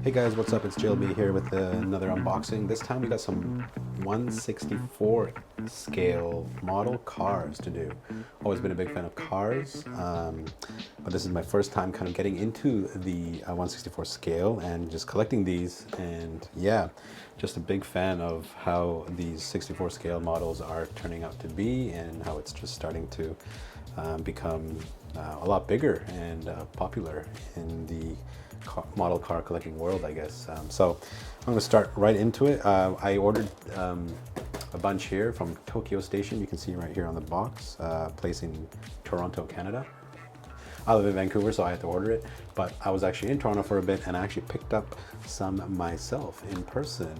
Hey guys, what's up? It's JLB here with another unboxing. This time we got some 1/64 scale model cars to do. Always been a big fan of cars, but this is my first time kind of getting into the 1/64 scale and just collecting these. And yeah, just a big fan of how these 64 scale models are turning out to be and how it's just starting to become a lot bigger and popular in the model car collecting world, I guess. So I'm going to start right into it. I ordered a bunch here from Tokyo Station. You can see right here on the box, place in Toronto, Canada. I live in Vancouver, so I had to order it, but I was actually in Toronto for a bit and I actually picked up some myself in person.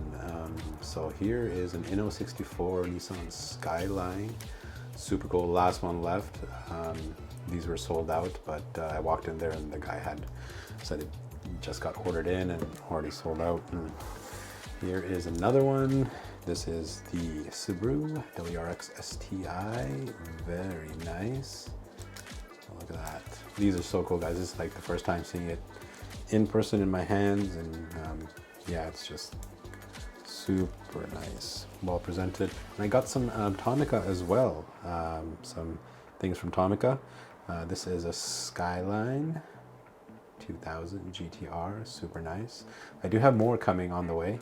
So here is an Inno64 Nissan Skyline. Super cool, last one left. These were sold out, but I walked in there and the guy had said it just got ordered in and already sold out. And here is another one. This is the Subaru WRX STI. Very nice. Look at that. These are so cool, guys. This is like the first time seeing it in person in my hands, and yeah, it's just super nice, well presented. And I got some Tomica as well, some things from Tomica. This is a Skyline 2000 GTR, super nice. I do have more coming on the way,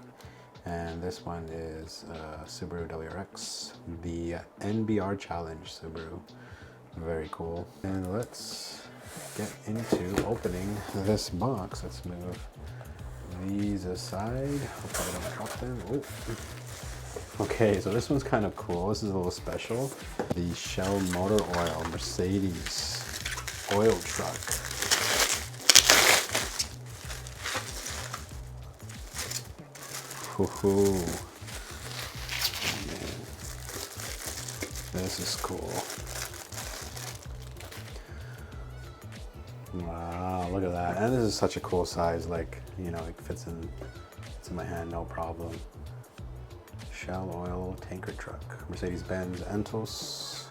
and this one is Subaru WRX, the NBR Challenge Subaru. Very cool. And let's get into opening this box. Let's move these aside. Hopefully I don't drop them. Ooh. Okay, so this one's kind of cool. This is a little special. The Shell Motor Oil Mercedes oil truck. Hoo-hoo. Man. This is cool. Wow, look at that. And this is such a cool size, like, you know, it fits in my hand, no problem. Shell oil tanker truck. Mercedes-Benz Antos.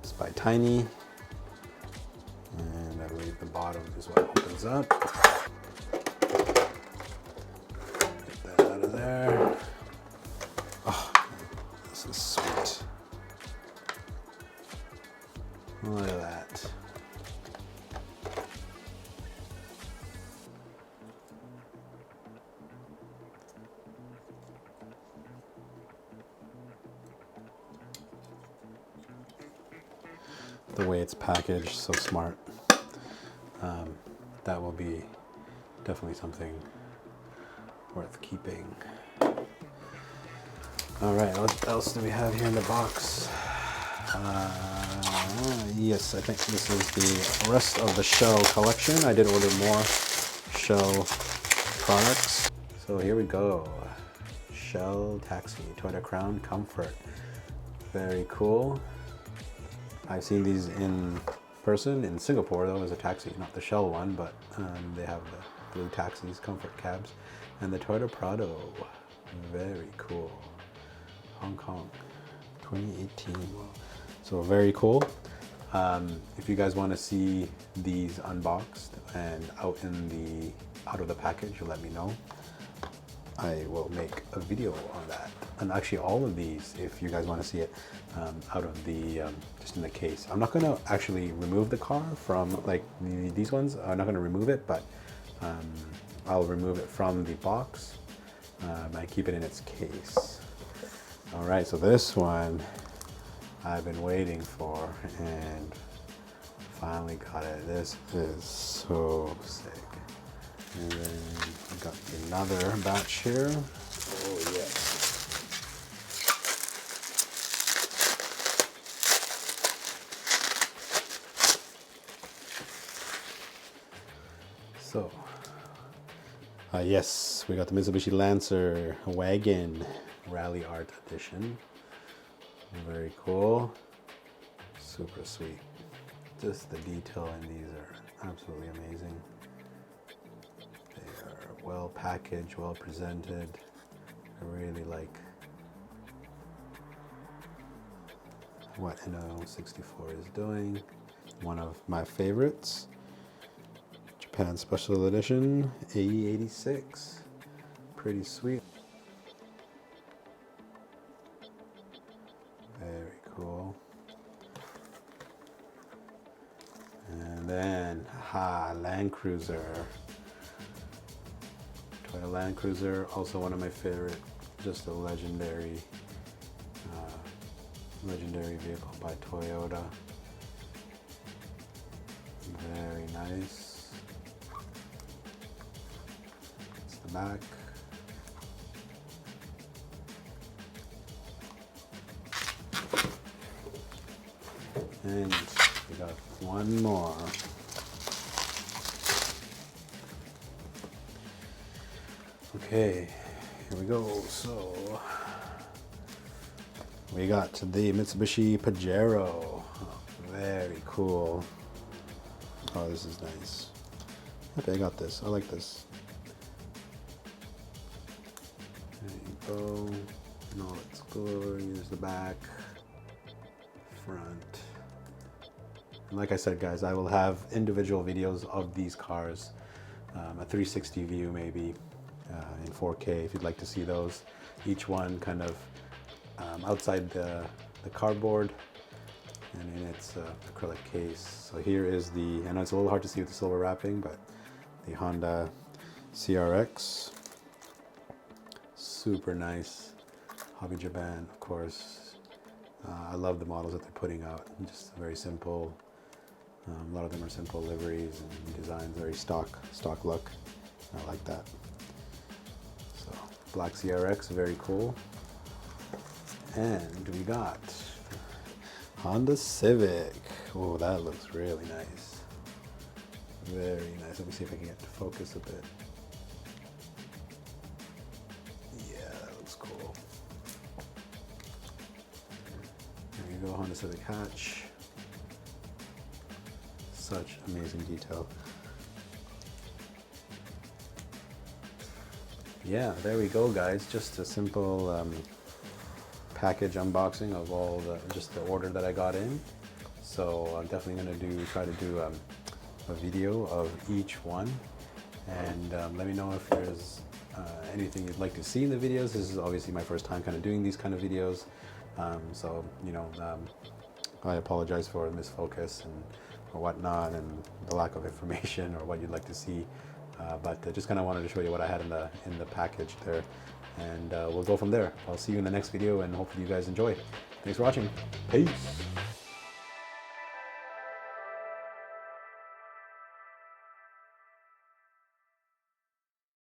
It's by Tiny. And I believe the bottom is what opens up. Get that out of there. Oh, this is sweet. Look at that. The way it's packaged, so smart. That will be definitely something worth keeping. All right, what else do we have here in the box? Yes, I think this is the rest of the Shell collection. I did order more Shell products. So here we go. Shell Taxi, Toyota Crown Comfort. Very cool. I've seen these in person in Singapore, though, as a taxi, not the Shell one, but they have the blue taxis, comfort cabs, and the Toyota Prado. Very cool. Hong Kong, 2018. So very cool. If you guys want to see these unboxed and out of the package, let me know. I will make a video on that, and actually all of these, if you guys want to see it out of the just in the case. I'm not going to actually remove the car from like these ones. I'm not going to remove it, but I'll remove it from the box and keep it in its case. All right, so this one I've been waiting for and finally got it. This is so sick. And then we got another batch here. Oh yes. So, yes, we got the Mitsubishi Lancer Wagon Rally Art Edition. Very cool. Super sweet. Just the detail in these are absolutely amazing. They are well packaged, well presented. I really like what Inno64 is doing. One of my favorites. Japan Special Edition AE86. Pretty sweet. Very cool. And then, Land Cruiser. Toyota Land Cruiser, also one of my favorite, just a legendary vehicle by Toyota. Very nice. It's the back. And we got one more. Okay, here we go. So we got the Mitsubishi Pajero. Very cool. Oh, this is nice. Okay, I got this. I like this. There you go. In all its glory. Here's the back, front. And like I said, guys, I will have individual videos of these cars, a 360 view maybe, in 4K if you'd like to see those. Each one kind of outside the cardboard and in its acrylic case. So here is the, I know it's a little hard to see with the silver wrapping, but the Honda CRX. Super nice. Hobby Japan, of course. I love the models that they're putting out. Just very simple. A lot of them are simple liveries and designs, very stock look. I like that. So black CRX, very cool. And we got Honda Civic. Oh, that looks really nice. Very nice. Let me see if I can get to focus a bit. Yeah, that looks cool. There you go, Honda Civic hatch. Such amazing detail. Yeah, there we go, guys. Just a simple package unboxing of all just the order that I got in. So I'm definitely going to try to do a video of each one, and let me know if there's anything you'd like to see in the videos. This is obviously my first time kind of doing these kind of videos, so you know, I apologize for misfocus and or whatnot and the lack of information or what you'd like to see, but just kind of wanted to show you what I had in the package there. And we'll go from there. I'll see you in the next video, and hopefully you guys enjoy. Thanks for watching. Peace.